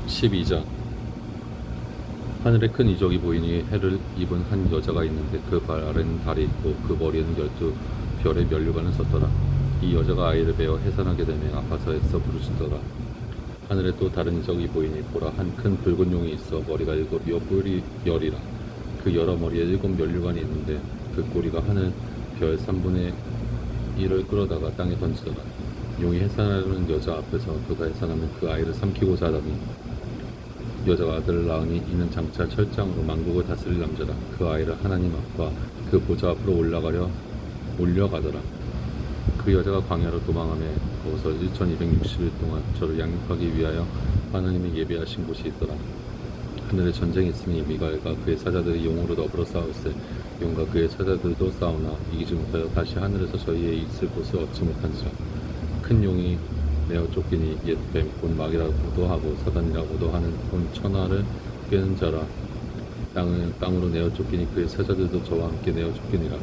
12장. 하늘에 큰 이적이 보이니 해를 입은 한 여자가 있는데 그 발 아래는 달이 있고 그 머리에는 12별의 면류관을 썼더라. 이 여자가 아이를 베어 해산하게 되며 아파서 애써 부르짖더라. 하늘에 또 다른 이적이 보이니 보라, 한 큰 붉은 용이 있어 머리가 7이요 뿔이 10이라. 그 여러 머리에 7 면류관이 있는데 그 꼬리가 하늘 별 3분의 1을 끌어다가 땅에 던지더라. 용이 해산하려는 여자 앞에서 그가 해산하면 그 아이를 삼키고자 하더니 여자가 아들을 낳으니 이는 장차 철장으로 만국을 다스릴 남자라. 그 아이를 하나님 앞과 그 보좌 앞으로 올려가더라. 그 여자가 광야로 도망하며 거기서 1260일 동안 저를 양육하기 위하여 하나님이 예비하신 곳이 있더라. 하늘에 전쟁이 있으니 미가엘과 그의 사자들이 용으로 더불어 싸울세. 용과 그의 사자들도 싸우나 이기지 못하여 다시 하늘에서 저희의 있을 곳을 얻지 못한지라. 큰 용이 내어 쫓기니 옛 뱀 곧 마귀라고도 하고 사단이라고도 하는 본 천하를 깨는 자라. 땅으로 내어 쫓기니 그의 사자들도 저와 함께 내어 쫓기니라.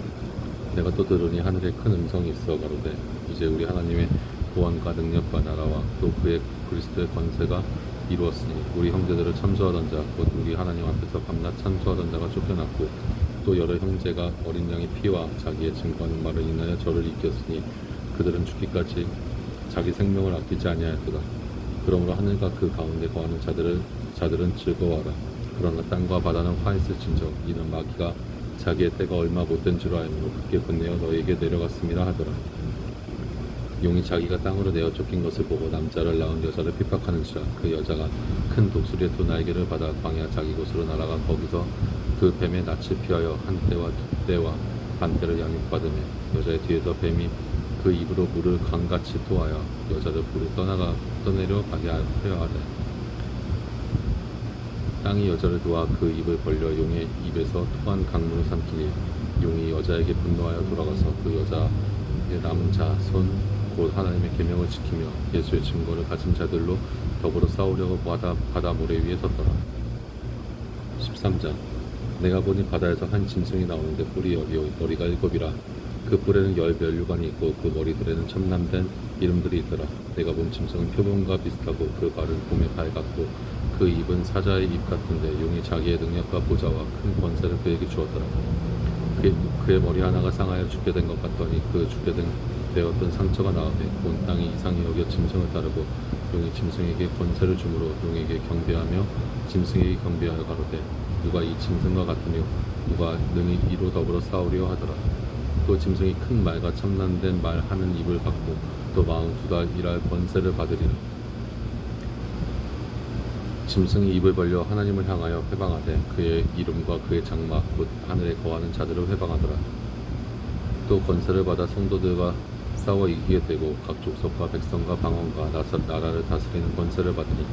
내가 또 들으니 하늘에 큰 음성이 있어 가로되 이제 우리 하나님의 구원과 능력과 나라와 또 그의 그리스도의 권세가 이루었으니 우리 형제들을 참소하던 자 곧 우리 하나님 앞에서 밤낮 참소하던 자가 쫓겨났고 또 여러 형제가 어린 양의 피와 자기의 증거하는 말을 인하여 저를 이겼으니 그들은 죽기까지 자기 생명을 아끼지 아니하였도다. 그러므로 하늘과 그 가운데 거하는 자들은 즐거워하라. 그러나 땅과 바다는 화했을진저 이는 마귀가 자기의 때가 얼마 못된 줄 알므로 크게 분내어 너에게 내려갔음이라 하더라. 용이 자기가 땅으로 내어 쫓긴 것을 보고 남자를 낳은 여자를 핍박하는지라. 그 여자가 큰 독수리의 두 날개를 받아 광야 자기 곳으로 날아가 거기서 그 뱀의 낯을 피하여 한 때와 두 때와 반 때를 양육받으며 여자의 뒤에서 뱀이 그 입으로 물을 강같이 토하여 여자를 불을 떠내려 가게 하여 하되 땅이 여자를 도와 그 입을 벌려 용의 입에서 토한 강물을 삼키니 용이 여자에게 분노하여 돌아가서 그 여자의 남은 자손 곧 하나님의 계명을 지키며 예수의 증거를 가진 자들로 더불어 싸우려고 바다 모래 위에 섰더라. 13장. 내가 보니 바다에서 한 짐승이 나오는데 뿔이 10이요 머리가 7이라. 그 뿔에는 10 면류관이 있고 그 머리들에는 첨람된 이름들이 있더라. 내가 본 짐승은 표범과 비슷하고 그 발은 곰의 발 같고 그 입은 사자의 입 같은데 용이 자기의 능력과 보좌와 큰 권세를 그에게 주었더라. 그의 머리 하나가 상하여 죽게 된 것 같더니 그 죽게 되었던 상처가 나오되 온 땅이 이상히 여겨 짐승을 따르고 용이 짐승에게 권세를 주므로 용에게 경배하며 짐승에게 경배하여 가로되 누가 이 짐승과 같으며 누가 능히 이로 더불어 싸우려 하더라. 또 짐승이 큰 말과 첨단된 말 하는 입을 받고 또 42달 일할 권세를 받으리라. 짐승이 입을 벌려 하나님을 향하여 회방하되 그의 이름과 그의 장막 곧 하늘에 거하는 자들을 회방하더라. 또 권세를 받아 성도들과 싸워 이기게 되고 각 족속과 백성과 방언과 나라를 다스리는 권세를 받으니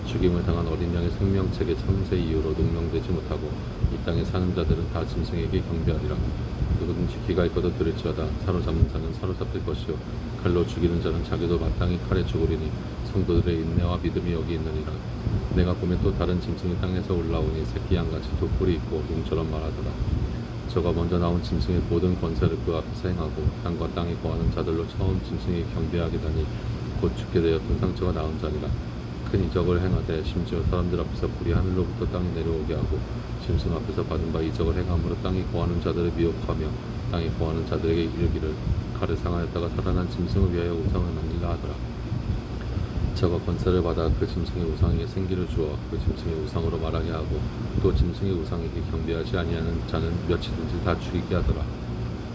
죽임을 당한 어린 양의 생명책의 참새 이후로 농명되지 못하고 이 땅에 사는 자들은 다 짐승에게 경배하리라. 누구든지 귀가 있거든 들을지어다. 사로잡는 자는 사로잡힐 것이요 칼로 죽이는 자는 자기도 마땅히 칼에 죽으리니 성도들의 인내와 믿음이 여기 있느니라. 내가 보면 또 다른 짐승이 땅에서 올라오니 새끼 양같이 두 뿔이 있고 용처럼 말하더라. 저가 먼저 나온 짐승의 모든 권세를 그 앞에서 행하고 땅과 땅에 거하는 자들로 처음 짐승에게 경배하게 되니 곧 죽게 되었던 상처가 나은 자니라. 큰 이적을 행하되 심지어 사람들 앞에서 불이 하늘로부터 땅에 내려오게 하고 짐승 앞에서 받은 바 이적을 행함으로 땅에 거하는 자들을 미혹하며 땅에 거하는 자들에게 이르기를 칼을 상하였다가 살아난 짐승을 위하여 우상을 만들라 하더라. 저가 권세를 받아 그 짐승의 우상에게 생기를 주어 그 짐승의 우상으로 말하게 하고 또 짐승의 우상에게 경배하지 아니하는 자는 몇이든지 다 죽이게 하더라.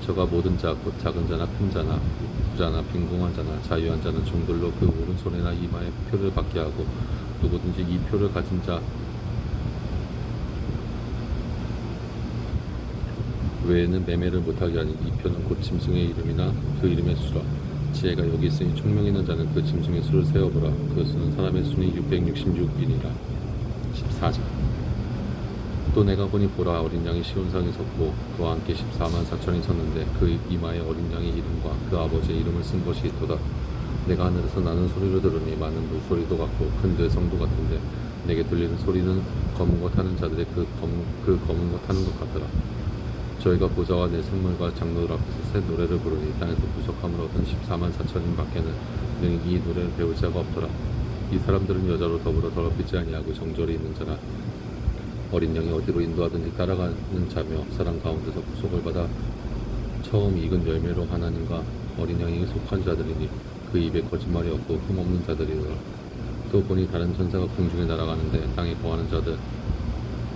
저가 모든 자 곧 작은 자나 큰 자나 부자나 빈궁한 자나 자유한 자는 종들로 그 오른손이나 이마에 표를 받게 하고 누구든지 이 표를 가진 자 외에는 매매를 못하게 하니 이 표는 곧 짐승의 이름이나 그 이름의 수라. 지혜가 여기 있으니 총명 있는 자는 그 짐승의 수를 세어보라. 그 수는 사람의 수니 666이니라. 14장. 또 내가 보니 보라, 어린 양이 시온상에 섰고 그와 함께 14만 4천이 섰는데 그 이마에 어린 양의 이름과 그 아버지의 이름을 쓴 것이 있도다. 내가 하늘에서 나는 소리를 들으니 많은 물소리도 같고 큰 들성도 같은데 내게 들리는 소리는 검은 것 하는 자들의 그 검은 것 하는 것 같더라. 저희가 보좌와 내 생물과 장로들 앞에서 새 노래를 부르니 땅에서 부족함을 얻은 14만 4천인 밖에는 능히 이 노래를 배울 자가 없더라. 이 사람들은 여자로 더불어 더럽히지 아니하고 정절이 있는 자라. 어린 양이 어디로 인도하든지 따라가는 자며 사랑 가운데서 구속을 받아 처음 익은 열매로 하나님과 어린 양에게 속한 자들이니 그 입에 거짓말이 없고 흠없는 자들이더라. 또 보니 다른 천사가 공중에 날아가는데 땅에 거하는 자들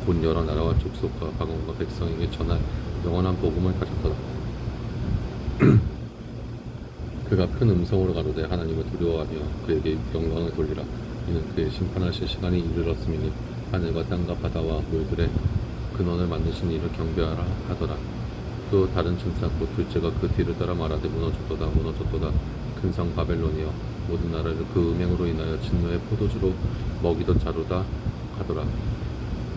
곧 여러 나라와 족속과 방언과 백성에게 전할 영원한 복음을 가졌더라. 그가 큰 음성으로 가로되 하나님을 두려워하며 그에게 영광을 돌리라. 이는 그의 심판하실 시간이 이르렀음이니 하늘과 땅과 바다와 물들의 근원을 만드신 이를 경배하라 하더라. 또 다른 천사 곧 둘째가 그 뒤를 따라 말하되 무너졌도다 무너졌도다 큰 성 바벨론이여 모든 나라를 그 음행으로 인하여 진노의 포도주로 먹이던 자로다 하더라.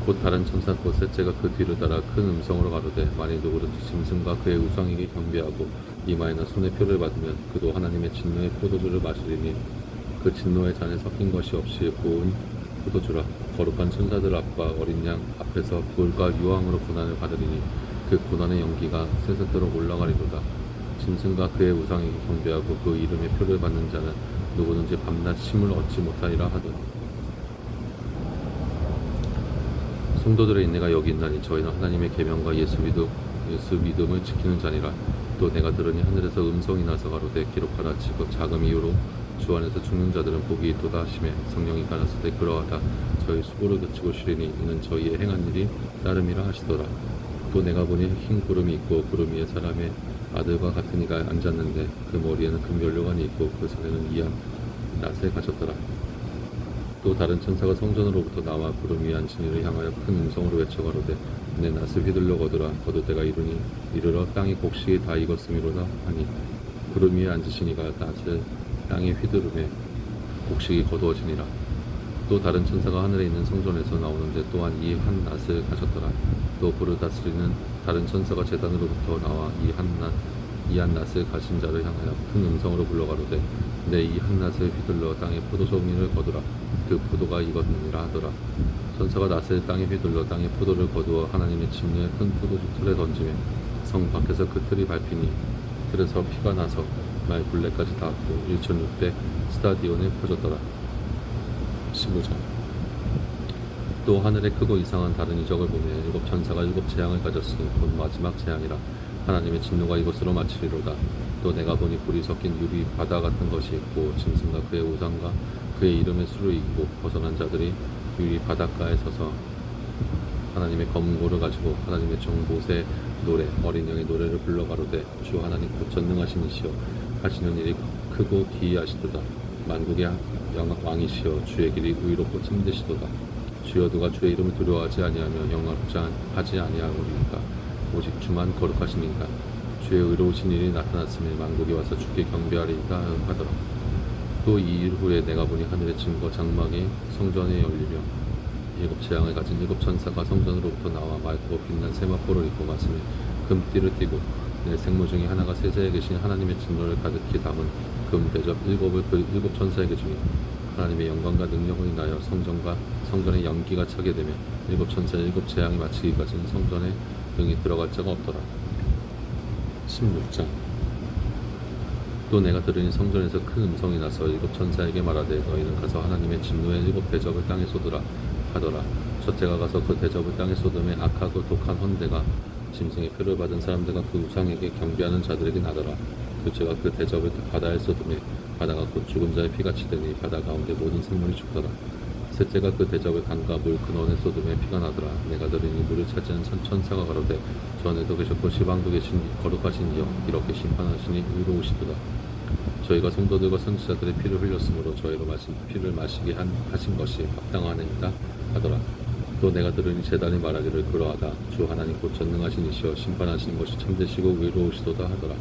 곧 다른 천사 곧 셋째가 그 뒤를 따라 큰 음성으로 가로되 만일 누구든지 짐승과 그의 우상에게 경배하고 이마에나 손에 표를 받으면 그도 하나님의 진노의 포도주를 마시리니 그 진노의 잔에 섞인 것이 없이 고운 포도주라. 거룩한 천사들 앞과 어린 양 앞에서 불과 유황으로 고난을 받으리니 그 고난의 연기가 세세토록 올라가리로다. 짐승과 그의 우상에게 경배하고 그 이름의 표를 받는 자는 누구든지 밤낮 쉼을 얻지 못하리라 하더라. 성도들의 인내가 여기 있나니 저희는 하나님의 계명과 예수 믿음을 지키는 자니라. 또 내가 들으니 하늘에서 음성이 나서 가로되 기록하라. 지금 자금 이후로 주 안에서 죽는 자들은 복이 있도다 하시매 성령이 가라사대 때 그러하다. 저희 수고를 그치고 쉬리니 이는 저희의 행한 일이 따름이라 하시더라. 또 내가 보니 흰 구름이 있고 구름 위에 사람의 아들과 같은 이가 앉았는데 그 머리에는 금면류관이 있고 그 손에는 이한 낫을 가졌더라. 또 다른 천사가 성전으로부터 나와 구름 위에 앉은 이를 향하여 큰 음성으로 외쳐 가로되 내 낫을 휘둘러 거두라. 거둘 때가 이르러 땅이 곡식이 다 익었음이로다 하니 구름 위에 앉으신 이가 낫을 땅에 휘두르매 곡식이 거두어지니라. 또 다른 천사가 하늘에 있는 성전에서 나오는데 또한 이 한 낫을 가졌더라. 또 불을 다스리는 다른 천사가 제단으로부터 나와 이 한 낫을 가진 자를 향하여 큰 음성으로 불러 가로되 내 이 한 낫을 휘둘러 땅에 포도송이를 거두라. 그 포도가 익었느니라 하더라. 천사가 낫을 땅에 휘둘러 땅에 포도를 거두어 하나님의 진리의 큰 포도주 틀에 던지매 성 밖에서 그 틀이 밟히니 틀에서 피가 나서 말 굴레까지 닿았고 1600 스타디온에 퍼졌더라. 15장. 또 하늘에 크고 이상한 다른 이적을 보며 일곱 천사가 일곱 재앙을 가졌으니 곧 마지막 재앙이라. 하나님의 진노가 이것으로 마치리로다. 또 내가 보니 불이 섞인 유리 바다 같은 것이 있고 짐승과 그의 우상과 그의 이름의 수를 이기고 벗어난 자들이 유리 바닷가에 서서 하나님의 검은 고를 가지고 하나님의 종 모세의 노래 어린 양의 노래를 불러 가로되 주 하나님 곧 전능하신 이시여 하시는 일이 크고 기이하시도다. 만국의 왕이시여 주의 길이 의롭고 참되시도다. 주여 누가 주의 이름을 두려워하지 아니하며 영화롭지 하지 아니하오리이까. 오직 주만 거룩하시니까. 주의 의로우신 일이 나타났으니 만국이 와서 주께 경배하리이다 하더라. 또 이 일 후에 내가 보니 하늘의 증거 장막이 성전에 열리며 일곱 재앙을 가진 일곱 천사가 성전으로부터 나와 맑고 빛난 세마포를 입고 가슴에 금띠를 띠고 내 생모 중에 하나가 세자에 계신 하나님의 진노를 가득히 담은 금 대접 일곱을 그 일곱 천사에게 주니 하나님의 영광과 능력을 인하여 성전에 연기가 차게 되며 일곱 천사 일곱 재앙이 마치기까지는 성전에 등이 들어갈 자가 없더라. 16장. 또 내가 들으니 성전에서 큰 음성이 나서 일곱 천사에게 말하되 너희는 가서 하나님의 진노의 일곱 대접을 땅에 쏟으라 하더라. 첫째가 가서 그 대접을 땅에 쏟음에 악하고 독한 헌대가 짐승의 표를 받은 사람들과 그 우상에게 경배하는 자들에게 나더라. 둘째가 그 대접을 바다에 쏟음에 바다가 곧 죽은 자의 피같이 되니 바다 가운데 모든 생물이 죽더라. 셋째가 그 대접을 강과 물 근원에 쏟음에 피가 나더라. 내가 들으니 물을 차지한 천사가 가로되 전에도 계셨고 시방도 계신 거룩하신 이여 이렇게 심판하시니 의로우시도다. 저희가 성도들과 선지자들의 피를 흘렸으므로 저희로 피를 마시게 하신 것이 합당하나이다 하더라. 또 내가 들으니 제단이 말하기를 그러하다. 주 하나님 곧 전능하신 이시여 심판하시는 것이 참되시고 의로우시도다 하더라.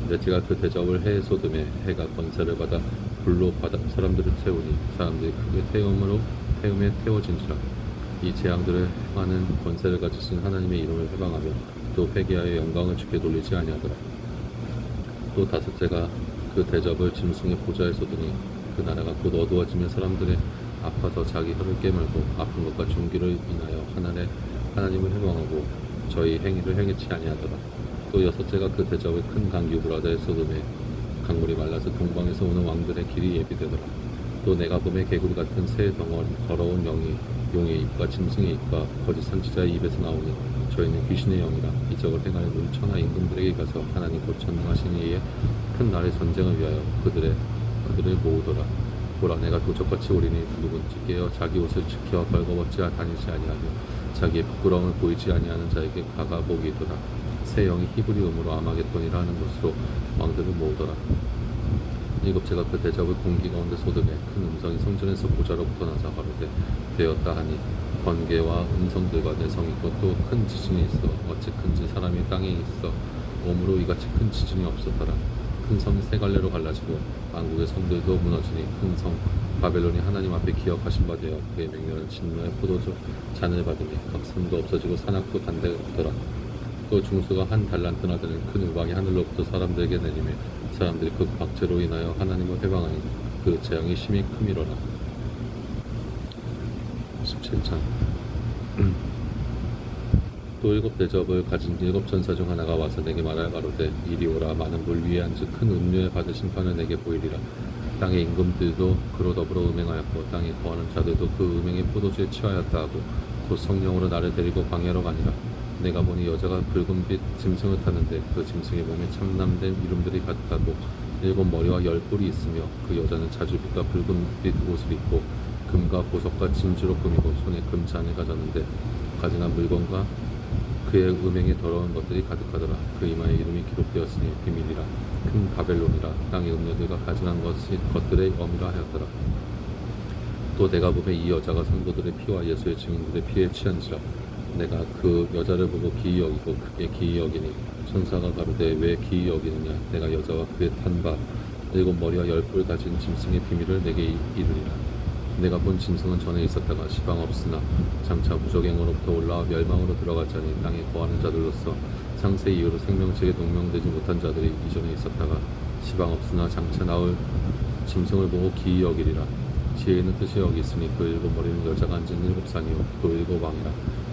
넷째가 그 대접을 해에 쏟음에 해가 권세를 받아 불로 사람들을 태우니 사람들이 크게 태움에 태워진지라. 이 재앙들을 행하는 권세를 가지신 하나님의 이름을 회방하며 또 회개하여 영광을 주께 돌리지 아니하더라. 또 다섯째가 그 대접을 짐승의 보좌에 쏟으니 그 나라가 곧 어두워지며 사람들의 아파서 자기 혀를 깨물고 아픈 것과 종기를 인하여 하나님을 회방하고 저희 행위를 행치 아니하더라. 또 여섯째가 그 대접을 큰 강 유브라데에 쏟음에 강물이 말라서 동방에서 오는 왕들의 길이 예비되더라. 또 내가 봄의 개구리 같은 새 덩어리 더러운 영이 용의 입과 짐승의 입과 거짓 선지자의 입에서 나오니 저희는 귀신의 영이라 이적을 행할 우리 천하 임금들에게 가서 하나님 곧 전능하신 이의 큰 날의 전쟁을 위하여 그들을 모으더라. 보라 내가 도적같이 오리니 누구든지 깨어 자기 옷을 지켜 벌거벗지 다니지 아니하며 자기의 부끄러움을 보이지 아니하는 자에게 가가 복이 있도다. 새 영이 히브리 음으로 아마겟돈이라 하는 것으로 왕들을 모으더라. 일곱째가 그 대접을 공기 가운데 쏟으매 큰 음성이 성전에서 보좌로부터 나서 가로되 되었다 하니 번개와 음성들과 내성이 있고 또 큰 지진이 있어 어찌 큰지 사람이 땅에 있어 오므로 이같이 큰 지진이 없었더라. 큰 섬이 세 갈래로 갈라지고 만국의 성들도 무너지니 큰 성 바벨론이 하나님 앞에 기억하신 바 되어 그의 맹렬한 진노의 포도주 잔을 받으니 각 성도 없어지고 산악도 간데 없더라. 또 중수가 한 달란트나 되는 큰 우박이 하늘로부터 사람들에게 내리며 사람들이 그 박제로 인하여 하나님을 회방하니 그 재앙이 심히 크미러라. 17장 또 일곱 대접을 가진 일곱 전사 중 하나가 와서 내게 말하여 가로되 이리 오라. 많은 물 위에 앉은 큰 음료에 받을 심판을 내게 보이리라. 땅의 임금들도 그로 더불어 음행하였고 땅에 거하는 자들도 그 음행의 포도주에 취하였다 하고 곧 성령으로 나를 데리고 광야로 가니라. 내가 보니 여자가 붉은빛 짐승을 탔는데 그 짐승의 몸에 참남된 이름들이 가득하고 일곱 머리와 열 뿔이 있으며 그 여자는 자주빛과 붉은빛 옷을 입고 금과 보석과 진주로 꾸미고 손에 금잔을 가졌는데 가증한 물건과 그의 음행에 더러운 것들이 가득하더라. 그 이마에 이름이 기록되었으니 비밀이라 큰 바벨론이라 땅의 음녀들과 가증한 것들의 엄이라 하였더라. 또 내가 보매 이 여자가 성도들의 피와 예수의 증인들의 피에 취한지라. 내가 그 여자를 보고 기이 여기고 크게 기이 여기니 천사가 가로되 왜 기이 여기느냐. 내가 여자와 그의 탄 바 일곱 머리와 열 뿔 가진 짐승의 비밀을 내게 이르리라. 내가 본 짐승은 전에 있었다가 시방 없으나 장차 무적행으로부터 올라와 멸망으로 들어가자니 땅에 거하는 자들로서 창세 이후로 생명책에 동명되지 못한 자들이 이전에 있었다가 시방 없으나 장차 나올 짐승을 보고 기이 여기리라. 지혜 있는 뜻이 여기 있으니 그 일곱 머리는 여자가 앉은 일곱 산이요 또 일곱 왕이라.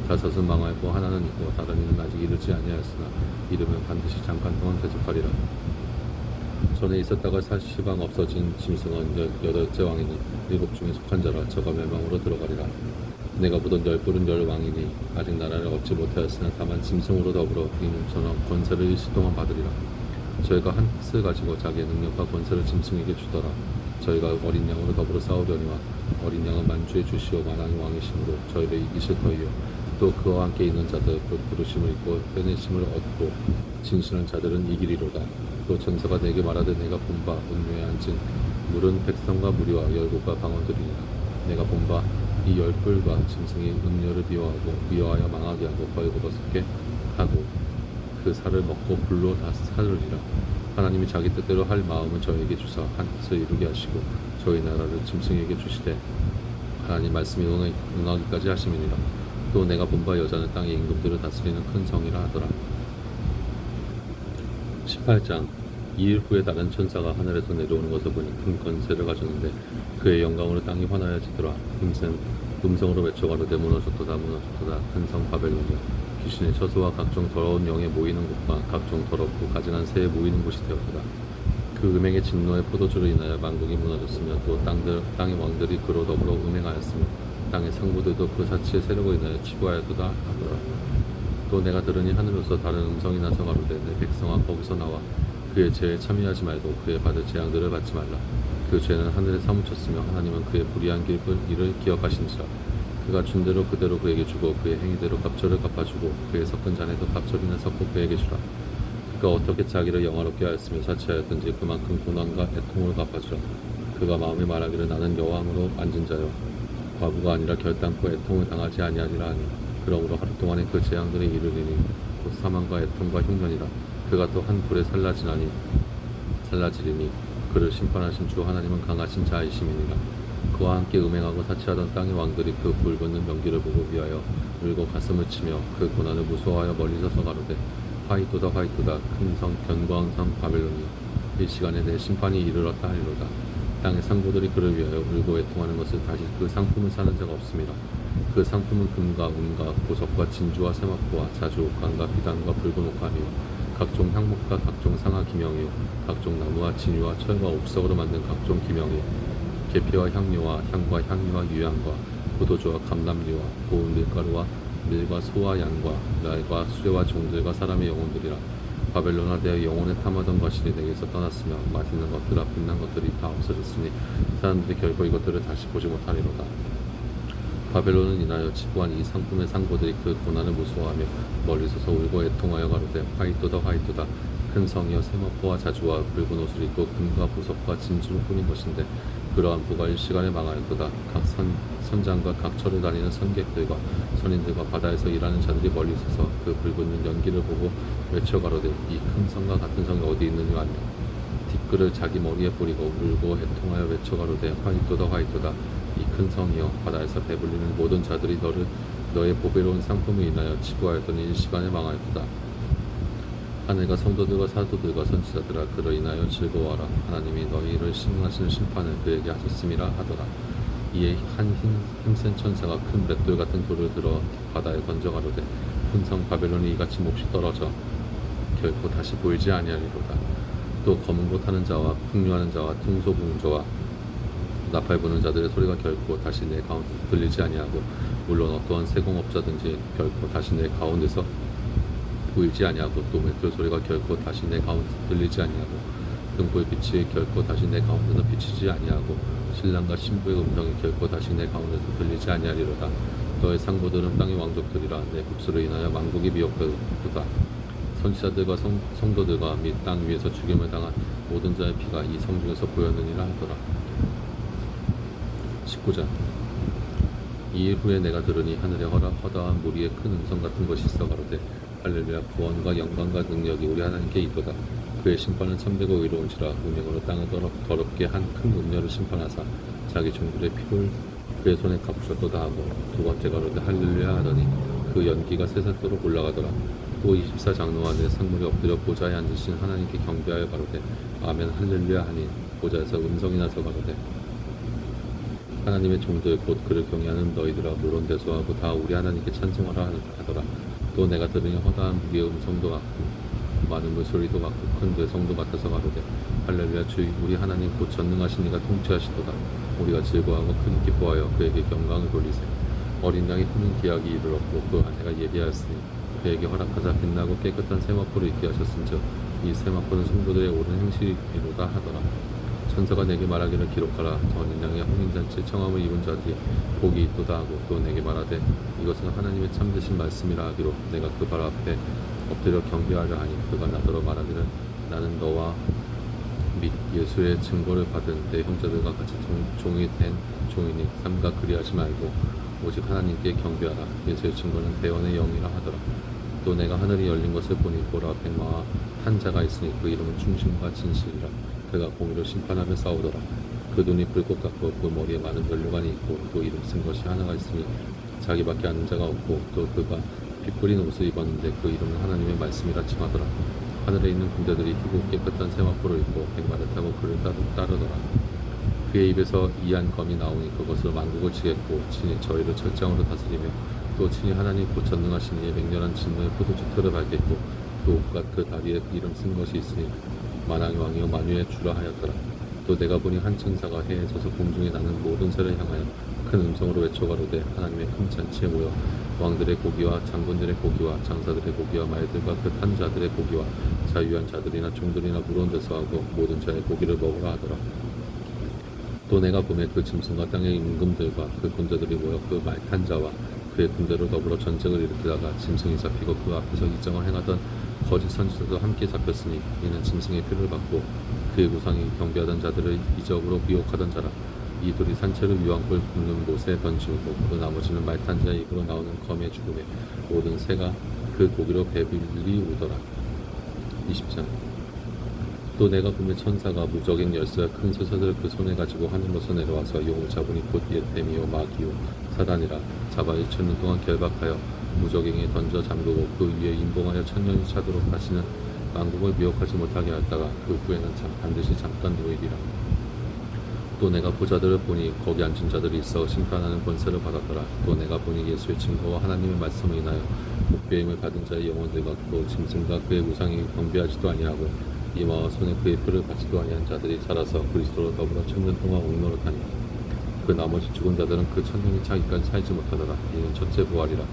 다섯은 망하였고 하나는 있고 다른 이는 아직 이르지 아니하였으나 이르면 반드시 잠깐 동안 대적하리라. 전에 있었다가 시방 없어진 짐승은 여덟째 왕이니 일곱 중에 속한 자라. 저가 멸망으로 들어가리라. 내가 보던 열 뿔은 열 왕이니 아직 나라를 얻지 못하였으나 다만 짐승으로 더불어 이 몸처럼 권세를 일시 동안 받으리라. 저희가 한 뜻을 가지고 자기의 능력과 권세를 짐승에게 주더라. 저희가 어린 양으로 더불어 싸우려니와 어린 양은 만주의 주시오 만왕의 왕이심으로 저희를 이기실 터이요 또 그와 함께 있는 자들 곧 부르심을 입고 빼내심을 얻고 진실한 자들은 이기리로다. 또 전사가 내게 말하되 내가 본바 음료에 앉은 물은 백성과 무리와 열국과 방언들이니라. 내가 본바 이 열불과 짐승이 음료를 미워하여 망하게 하고 벌거벗게 하고 그 살을 먹고 불로 다 사르리라. 하나님이 자기 뜻대로 할 마음을 저에게 주사 한 뜻을 이루게 하시고 저희 나라를 짐승에게 주시되 하나님 말씀이 응하기까지 하심이니라. 또 내가 본바 여자는 땅의 임금들을 다스리는 큰 성이라 하더라. 18장 이일 후에 다른 천사가 하늘에서 내려오는 것을 보니 큰 권세를 가졌는데 그의 영광으로 땅이 환하여지더라. 음성으로 외쳐 가로되 무너졌도다 무너졌도다 큰 성 바벨론이여 귀신의 처소와 각종 더러운 영에 모이는 곳과 각종 더럽고 가증한 새에 모이는 곳이 되었도다. 그 음행의 진노의 포도주로 인하여 만국이 무너졌으며 또 땅의 왕들이 그로 더불어 음행하였으며 땅의 상부들도 그 사치의 세력으로 인하여 치부하였도다 하더라. 또 내가 들으니 하늘로서 다른 음성이 나서 가로되 내 백성아 거기서 나와 그의 죄에 참여하지 말고 그의 받을 재앙들을 받지 말라. 그 죄는 하늘에 사무쳤으며 하나님은 그의 불의한 일을 기억하신지라. 그가 준 대로 그대로 그에게 주고 그의 행위대로 갑절을 갚아주고 그의 섞은 잔에도 갑절이나 섞고 그에게 주라. 그가 어떻게 자기를 영화롭게 하였으며 사치하였든지 그만큼 고난과 애통을 갚아주라. 그가 마음에 말하기를 나는 여왕으로 앉은 자여 과부가 아니라 결단코 애통을 당하지 아니하리라 하니 그러므로 하루 동안에 그 재앙들이 이르리니 곧 사망과 애통과 흉년이라. 그가 또 한 불에 살라지리니 그를 심판하신 주 하나님은 강하신 자이심이니라. 그와 함께 음행하고 사치하던 땅의 왕들이 그 불붙는 명기를 보고 위하여 울고 가슴을 치며 그 고난을 무서워하여 멀리 서서 가로되 화이토다 화이토다 큰 성 견고한 성 바벨론이 이 시간에 내 심판이 이르렀다 하리로다. 땅의 상부들이 그를 위하여 울고 애통하는 것을 다시 그 상품을 사는 자가 없습니다. 그 상품은 금과 은과 보석과 진주와 세마포와 자주 옥간과 비단과 붉은 옥감이요 각종 향목과 각종 상하 기명이요 각종 나무와 진유와 철과 옥석으로 만든 각종 기명이요 계피와 향료와 향과 향유와 유향과 포도주와 감람류와 고운 밀가루와 밀과 소와 양과 말과 수레와 종들과 사람의 영혼들이라. 바벨론아, 내 영혼에 탐하던 것이 내게서 떠났으며 맛있는 것들아 빛난 것들이 다 없어졌으니 사람들이 결코 이것들을 다시 보지 못하리로다. 바벨론은 인하여 지부한 이 상품의 상고들이 그 고난을 무서워하며 멀리 서서 울고 애통하여 가로되 화이토다 화이토다. 큰 성이여 세마포와 자주와 붉은 옷을 입고 금과 보석과 진주로 꾸민 것인데 그러한 부가 일시간에 망하였도다. 각 선장과 각 처를 다니는 선객들과 선인들과 바다에서 일하는 자들이 멀리 서서 그 불붙는 연기를 보고 외쳐 가로되 이 큰 성과 같은 성이 어디 있느냐 하며 뒷글을 자기 머리에 뿌리고 울고 애통하여 외쳐 가로되 화이토다 화이토다. 이 큰 성이여 바다에서 배불리는 모든 자들이 너의 보배로운 상품을 인하여 치부하였더니 일시간에 망하였도다. 하늘과 성도들과 사도들과 선지자들아 그로 인하여 즐거워하라. 하나님이 너희를 심하신 심판을 그에게 하셨음이라 하더라. 이에 한 힘센 천사가 큰 맷돌 같은 돌을 들어 바다에 던져 가로되 큰 성 바벨론이 이같이 몹시 떨어져 결코 다시 보이지 아니하리로다. 또 검은 고 타는 자와 풍류하는 자와 퉁소 부는 자와 나팔 부는 자들의 소리가 결코 다시 내 가운데서 들리지 아니하고 물론 어떠한 세공업자든지 결코 다시 내 가운데서 보이지 아니하고 또 맷돌 소리가 결코 다시 내 가운데서 들리지 아니하고 등불 빛이 결코 다시 내 가운데서 비치지 아니하고 신랑과 신부의 음성이 결코 다시 내 가운데서 들리지 아니하리로다. 너의 상보들은 땅의 왕족들이라. 내 국수를 인하여 만국이 미혹되도다. 선지자들과 성도들과 및 땅 위에서 죽임을 당한 모든 자의 피가 이 성 중에서 보였느니라 하더라. 19장. 이일 후에 내가 들으니 하늘에 허다한 무리의 큰 음성 같은 것이 있어 가로되 할렐루야. 구원과 영광과 능력이 우리 하나님께 있도다. 그의 심판은 참되고 의로운지라. 운명으로 땅을 더럽게 한 큰 음녀를 심판하사 자기 종들의 피를 그의 손에 갚으셨도다 하고 두 번째 가로되 할렐루야 하더니 그 연기가 세상도록 올라가더라. 또 24장로 안에 상물이 엎드려 보좌에 앉으신 하나님께 경배하여 가로되 아멘 할렐루야 하니 보좌에서 음성이 나서 가로되 하나님의 종들 곧 그를 경외하는 너희들아 물론 대소하고 다 우리 하나님께 찬송하라 하더라. 또 내가 들으니 허다한 무리의 음성도 같고 많은 물소리도 같고 큰 대성도 같아서 가로되 할렐루야. 주 우리 하나님 곧 전능하신 이가 통치하시도다. 우리가 즐거워하고 크게 기뻐하여 그에게 영광을 돌리세. 어린 양이 푸는 기약이 이를 얻고 그 아내가 예비하였으니 그에게 허락하자 빛나고 깨끗한 세마포를 입게 하셨은즉 이 세마포는 성도들의 옳은 행실이로다 하더라. 천사가 내게 말하기를 기록하라. 어린 양의 혼인잔치에 청함을 입은 자들이 복이 있도다 하고 또 내게 말하되 이것은 하나님의 참되신 말씀이라 하기로 내가 그 발 앞에 엎드려 경배하려 하니 그가 나더러 말하기를 나는 너와 및 예수의 증거를 받은 내 형제들과 같이 종이 된 종이니 삼가 그리하지 말고 오직 하나님께 경배하라. 예수의 증거는 대원의 영이라 하더라. 또 내가 하늘이 열린 것을 보니 보라 백마와 탄 자가 있으니 그 이름은 충신과 진실이라. 그가 공의로 심판하며 싸우더라. 그 눈이 불꽃 같고 그 머리에 많은 면류관이 있고 또 이름 쓴 것이 하나가 있으니 자기밖에 아는 자가 없고 또 그가 피 뿌린 옷을 입었는데 그 이름은 하나님의 말씀이라 칭하더라. 하늘에 있는 군대들이 희고 깨끗한 세마포를 입고 백마를 타고 그를 따르더라. 그의 입에서 이한 검이 나오니 그것으로 만국을 치겠고 친히 저희를 철장으로 다스리며 또 친히 하나님 곧 전능하신 이의 맹렬한 진노의 포도주 틀을 밟겠고 그 옷과 그 다리에 그 이름 쓴 것이 있으니 만왕의 왕이요 만유의 주라 하였더라. 또 내가 보니 한 천사가 해에 져서 공중에 나는 모든 새를 향하여 큰 음성으로 외쳐 가로되 하나님의 큰 잔치에 모여 왕들의 고기와 장군들의 고기와 장사들의 고기와 말들과 그 탄 자들의 고기와 자유한 자들이나 종들이나 무거운 데서 하고 모든 자의 고기를 먹으라 하더라. 또 내가 보매 그 짐승과 땅의 임금들과 그 군대들이 모여 그 말 탄 자와 그의 군대로 더불어 전쟁을 일으키다가 짐승이 잡히고 그 앞에서 이정을 행하던 거짓 선지자도 함께 잡혔으니 이는 짐승의 피를 받고 그의 우상이 경배하던 자들을 이적으로 미혹하던 자라. 이 둘이 산채로 유황불 굽는 못에 던지고 그 나머지는 말탄 자의 입으로 나오는 검의 죽음에 모든 새가 그 고기로 배불리 오더라. 20장. 또 내가 보매 천사가 무적인 열쇠와 큰 쇠사들을 그 손에 가지고 하늘로서 내려와서 용을 잡으니 곧 예템이요 마귀요 사단이라. 잡아 1,000년 동안 결박하여 무적행에 던져 잠그고 그 위에 인봉하여 천년이 차도록 다시는 만국을 미혹하지 못하게 하였다가 그 후에는 반드시 잠깐 누이리라. 또 내가 보자들을 보니 거기 앉은 자들이 있어 심판하는 권세를 받았더라. 또 내가 보니 예수의 증거와 하나님의 말씀을 인하여 목배임을 받은 자의 영혼들과 또 짐승과 그의 우상이 경배하지도 아니하고 이마와 손에 그의 표를 받지도 아니한 자들이 살아서 그리스도로 더불어 천년 동안 옥노릇하니 그 나머지 죽은 자들은 그 천년이 차기까지 살지 못하더라. 이는 첫째 부활이라.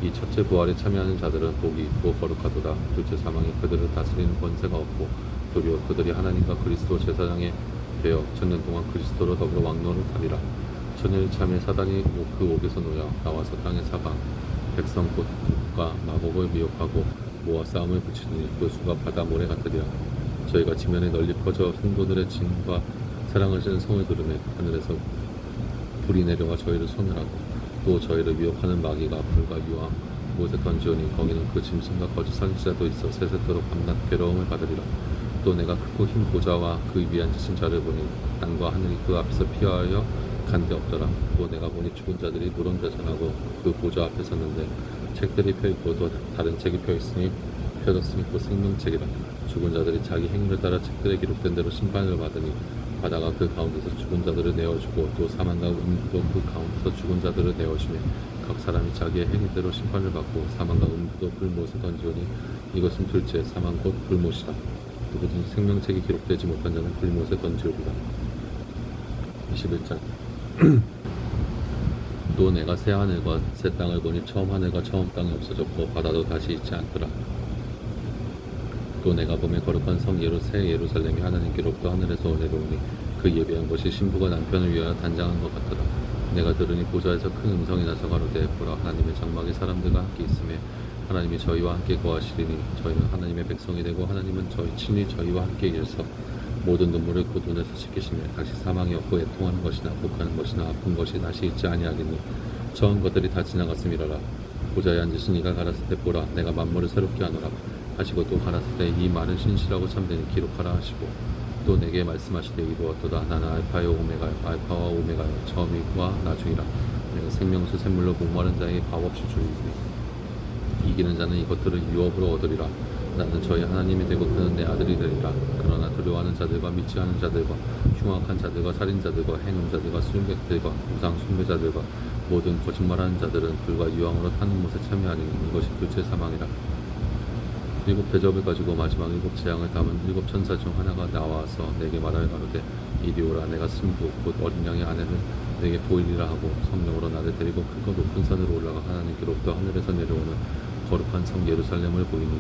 이 첫째 부활에 참여하는 자들은 복이 있고 거룩하도다. 둘째 사망이 그들을 다스리는 권세가 없고 도리어 그들이 하나님과 그리스도 제사장에 되어 천년 동안 그리스도로 더불어 왕노를 하리라. 천년이 참에 사단이 그 옥에서 놓여 나와서 땅의 사방 백성 곧 국가 마법을 미혹하고 모아 싸움을 붙이니 그 수가 바다 모래 같으리라. 저희가 지면에 널리 퍼져 성도들의 진과 사랑을 지는 성을 들으며 하늘에서 불이 내려와 저희를 소멸하고 또 저희를 미혹하는 마귀가 불과 유황 못에 던지오니 거기는 그 짐승과 거짓 선지자도 있어 세세토록 밤낮 괴로움을 받으리라. 또 내가 크고 흰 보좌와 그 위에 앉으신 자를 보니 땅과 하늘이 그 앞에서 피하여 간 데 없더라. 또 내가 보니 죽은 자들이 무덤자전하고 그 보좌 앞에 섰는데 책들이 펴있고 또 다른 책이 펴있으니 펴졌으니 곧 생명책이라. 죽은 자들이 자기 행위를 따라 책들에 기록된 대로 심판을 받으니 바다가 그 가운데서 죽은 자들을 내어주고 또 사망과 음부도 그 가운데서 죽은 자들을 내어주며 각 사람이 자기의 행위대로 심판을 받고 사망과 음부도 불못에 던지오니 이것은 둘째 사망 곧 불못이다. 누구든지 생명책이 기록되지 못한 자는 불못에 던지오리라. 21장 또 내가 새 하늘과 새 땅을 보니 처음 하늘과 처음 땅이 없어졌고 바다도 다시 있지 않더라. 또 내가 보며 거룩한 성 새 예루살렘이 하나님께로부터 하늘에서 내려오니 그 예배한 것이 신부가 남편을 위하여 단장한 것 같더라. 내가 들으니 보좌에서 큰 음성이 나서 가로되 보라 하나님의 장막이 사람들과 함께 있음에 하나님이 저희와 함께 거하시리니 저희는 하나님의 백성이 되고 하나님은 친히 저희와 함께 계셔서 모든 눈물을 곧 눈에서 씻기시며 다시 사망이 없고 애통하는 것이나 곡하는 것이나 아픈 것이 다시 있지 아니하겠니. 처음 것들이 다 지나갔음이라라. 보좌에 앉으신 이가 가라사대 보라 내가 만물을 새롭게 하노라 하시고 또 가라사대 이 말은 신실하고 참되니 기록하라 하시고 또 내게 말씀하시되 이루었도다. 나는 알파요 오메가요 알파와 오메가요 처음이와 나중이라. 내가 생명수 샘물로 목마른 자에게 밥 없이 주리니 이기는 자는 이것들을 유업으로 얻으리라. 나는 저희 하나님이 되고 그는 내 아들이 되리라. 그러나 두려워하는 자들과 믿지 않은 자들과 흉악한 자들과 살인자들과 행음자들과 술객들과 우상 숭배자들과 모든 거짓말하는 자들은 불과 유황으로 타는 못에 참여하리니 이것이 둘째 사망이라. 일곱 대접을 가지고 마지막 일곱 재앙을 담은 일곱 천사 중 하나가 나와서 내게 말하여 가로되 이리 오라. 내가 신부 곧 어린 양의 아내를 내게 보이리라 하고 성령으로 나를 데리고 크고 높은 산으로 올라가 하나님께로부터 하늘에서 내려오는 거룩한 성 예루살렘을 보이니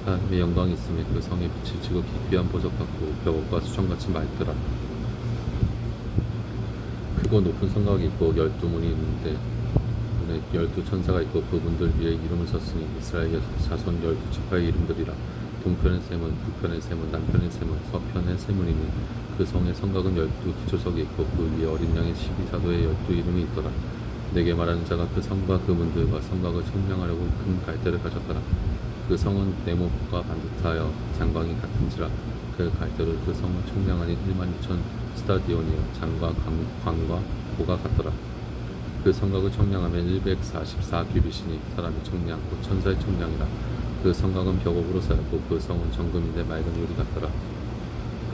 하나님의 영광이 있으며 그 성의 빛이 지극히 귀한 보석 같고 벽과 수정같이 맑더라. 크고 높은 성곽이 있고 12문이 있는데 문에 12천사가 있고 그분들 위에 이름을 썼으니 이스라엘 자손 12지파의 이름들이라. 동편의 셈은 북편의 셈은 남편의 셈은 서편의 셈이니 그 성의 성곽은 12기초석이 있고 그 위에 어린 양의 12사도의 12이름이 있더라. 내게 말하는 자가 그 성과 그 문들과 성곽을 청량하려고 큰 갈대를 가졌더라. 그 성은 네모가 반듯하여 장광이 같은지라. 그 갈대로 그 성을 청량하니 12,000 스타디온이요 장과 광과 고가 같더라. 그 성곽을 청량하면 144규빗이니 사람의 청량 곧 천사의 청량이라. 그 성곽은 벽옥으로 쌓였고 그 성은 정금인데 맑은 유리 같더라.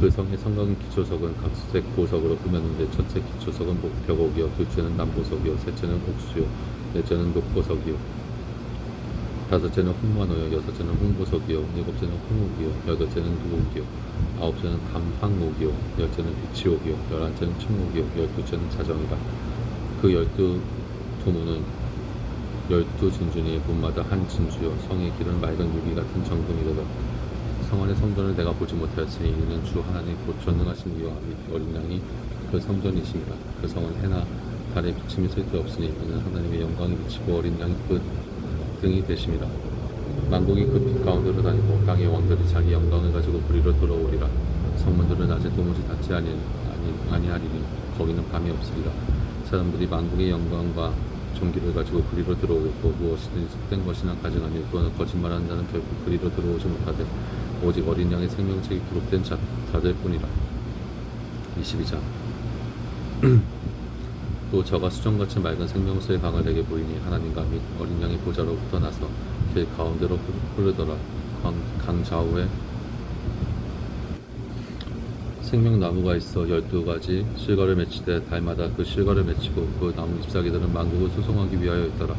그 성의 성곽은 기초석은 각색 보석으로 꾸몄는데 첫째 기초석은 벽옥이요 둘째는 남보석이요 셋째는 옥수요 넷째는 녹보석이요 다섯째는 홍만호요 여섯째는 홍보석이요 일곱째는 홍옥이요 여덟째는 누옥이요 아홉째는 담황옥이요 열째는 비치옥이요 열한째는 청옥이요 열두째는 자정이라. 그 12두문은 12진주니 문마다 한 진주요 성의 길은 맑은 유리 같은 정금이로다. 성 안의 성전을 내가 보지 못하였으니 이는 주 하나님 곧 전능하신 이와 어린 양이 그 성전이시니라. 그 성은 해나 달의 비침이 쓸데없으니 이는 하나님의 영광이 비치고 어린 양이 그 등이 되심이라. 만국이 그 빛 가운데로 다니고 땅의 왕들이 자기 영광을 가지고 그리로 돌아오리라. 성문들은 낮에 도무지 닫지 아니하리니 거기는 밤이 없으리라. 사람들이 만국의 영광과 존귀를 가지고 그리로 들어오겠고 무엇이든지 속된 것이나 가증하니 또는 거짓말하는 자는 결국 그리로 들어오지 못하되 오직 어린 양의 생명책이 기록된 자들 뿐이라. 22장 또 저가 수정같이 맑은 생명수의 강을 내게 보이니 하나님과 및 어린 양의 보좌로부터 나서 길 가운데로 흐르더라. 강 좌우에 생명나무가 있어 12가지 실과를 맺히되 달마다 그 실과를 맺히고 그 나무 잎사귀들은 만국을 수송하기 위하여 있더라.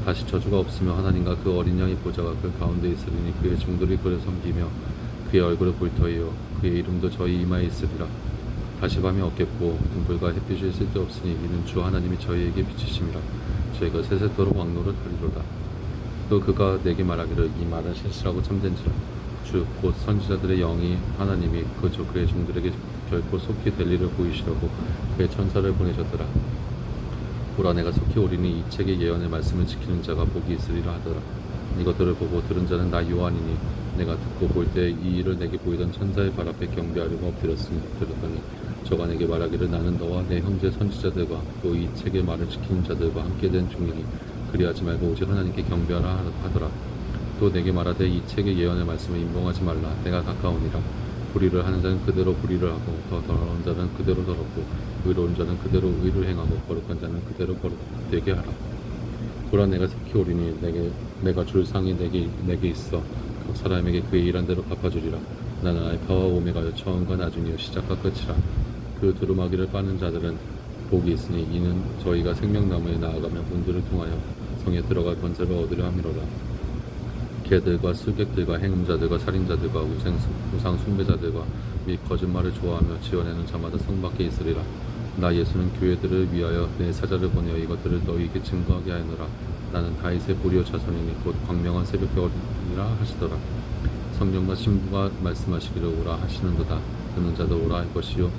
다시 저주가 없으며 하나님과 그 어린 양의 보좌가 그 가운데 있으리니 그의 종들이 그를 섬기며 그의 얼굴을 볼 터이요 그의 이름도 저희 이마에 있으리라. 다시 밤이 없겠고 등불과 햇빛이 쓸데없으니 이는 주 하나님이 저희에게 비치심이라. 저희가 세세토록 왕노를 하리로다. 또 그가 내게 말하기를 이 말은 실시라고 참된지라. 주 곧 선지자들의 영이 하나님이 그의 종들에게 결코 속히 될 일을 보이시려고 그의 천사를 보내셨더라. 보라 내가 속히 오리니 이 책의 예언의 말씀을 지키는 자가 복이 있으리라 하더라. 이것들을 보고 들은 자는 나 요한이니 내가 듣고 볼 때 이 일을 내게 보이던 천사의 발 앞에 경배하려고 엎드렸더니 저가 내게 말하기를 나는 너와 내 형제 선지자들과 또 이 책의 말을 지키는 자들과 함께 된 종이니 그리하지 말고 오직 하나님께 경배하라 하더라. 또 내게 말하되 이 책의 예언의 말씀을 임봉하지 말라. 내가 가까우니라. 불의를 하는 자는 그대로 불의를 하고 더 더러운 자는 그대로 더럽고 의로운 자는 그대로 의를 행하고 거룩한 자는 그대로 거룩되게 하라. 보라 내가 속히 오리니 내가 줄 상이 내게 있어 각 사람에게 그의 일한 대로 갚아주리라. 나는 알파와 오메가요 처음과 나중이요 시작과 끝이라. 그 두루마기를 빠는 자들은 복이 있으니 이는 저희가 생명나무에 나아가며 문들을 통하여 성에 들어갈 권세를 얻으려 함이로라. 개들과 술객들과 행음자들과 살인자들과 우상 숭배자들과 및 거짓말을 좋아하며 지어내는 자마다 성 밖에 있으리라. 나 예수는 교회들을 위하여 내 사자를 보내어 이것들을 너희에게 증거하게 하노라. 나는 다윗의 보리오 자손이니 곧 광명한 새벽별이라 하시더라. 성령과 신부가 말씀하시기를 오라 하시는도다. 듣는 자도 오라 할 것이요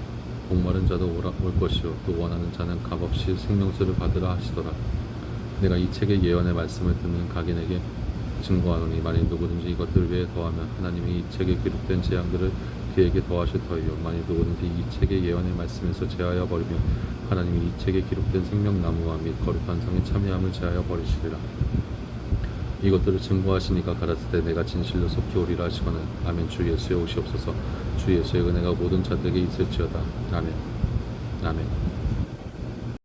목마른 자도 올 것이요 또 원하는 자는 값없이 생명수를 받으라 하시더라. 내가 이 책의 예언의 말씀을 듣는 각인에게 증거하노니 만일 누구든지 이것들 외에 더하면 하나님이 이 책에 기록된 재앙들을 그에게 더하실 터이요 만일 누구든지 이 책의 예언의 말씀에서 제하여 버리면 하나님이 이 책에 기록된 생명나무와 및 거룩한 성의 참여함을 제하여 버리시리라. 이것들을 증거하시니까 가라사대 때 내가 진실로 속히 오리라 하시거늘 아멘. 주 예수의 오시옵소서. 주 예수의 은혜가 모든 자들에게 있을지어다. 아멘. 아멘.